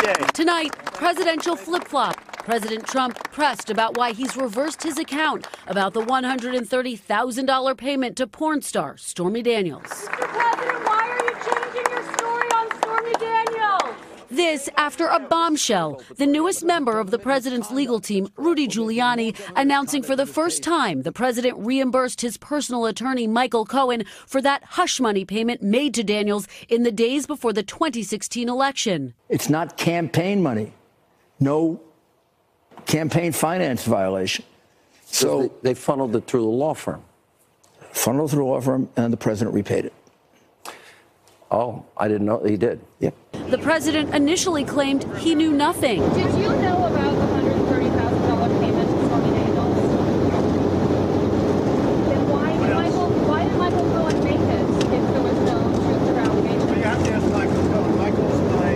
day. Tonight, presidential flip-flop. President Trump pressed about why he's reversed his account about the $130,000 payment to porn star Stormy Daniels. Mr. President, why are you changing your story on Stormy Daniels? This after a bombshell, the newest member of the president's legal team, Rudy Giuliani, announcing for the first time the president reimbursed his personal attorney, Michael Cohen, for that hush money payment made to Daniels in the days before the 2016 election. It's not campaign money. No campaign finance violation. So they funneled it through the law firm. Funneled through the law firm, and the president repaid it. Oh, I didn't know he did. Yep. The president initially claimed he knew nothing. Did you know about the $130,000 payment to Stormy Daniels? Then why did Michael Cohen make it if there was no truth or allegation? You have to ask Michael Cohen. Michael's my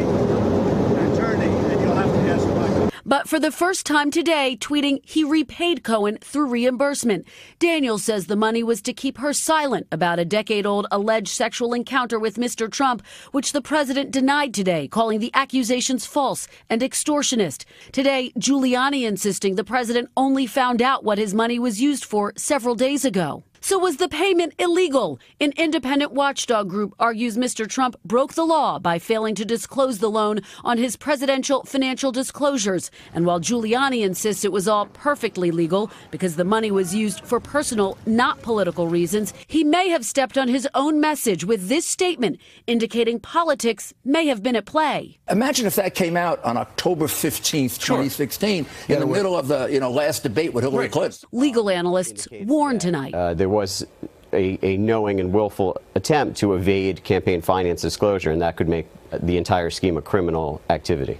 attorney, and you'll have to ask Michael. But for the first time today, tweeting he repaid Cohen through reimbursement. Daniels says the money was to keep her silent about a decade-old alleged sexual encounter with Mr. Trump, which the president denied today, calling the accusations false and extortionist. Today, Giuliani insisting the president only found out what his money was used for several days ago. So was the payment illegal? An independent watchdog group argues Mr. Trump broke the law by failing to disclose the loan on his presidential financial disclosures. And while Giuliani insists it was all perfectly legal because the money was used for personal, not political reasons, he may have stepped on his own message with this statement indicating politics may have been at play. Imagine if that came out on October 15th, 2016, in the middle of the last debate with Hillary Clinton. Legal analysts warn tonight. There was a knowing and willful attempt to evade campaign finance disclosure, and that could make the entire scheme a criminal activity.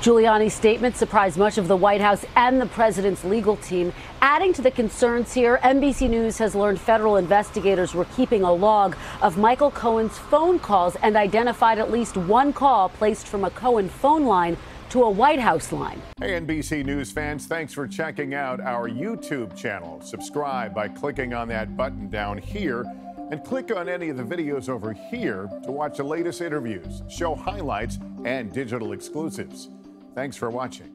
Giuliani's statement surprised much of the White House and the president's legal team. Adding to the concerns here, NBC News has learned federal investigators were keeping a log of Michael Cohen's phone calls and identified at least one call placed from a Cohen phone line to a White House line. Hey, NBC News fans, thanks for checking out our YouTube channel. Subscribe by clicking on that button down here and click on any of the videos over here to watch the latest interviews, show highlights, and digital exclusives. Thanks for watching.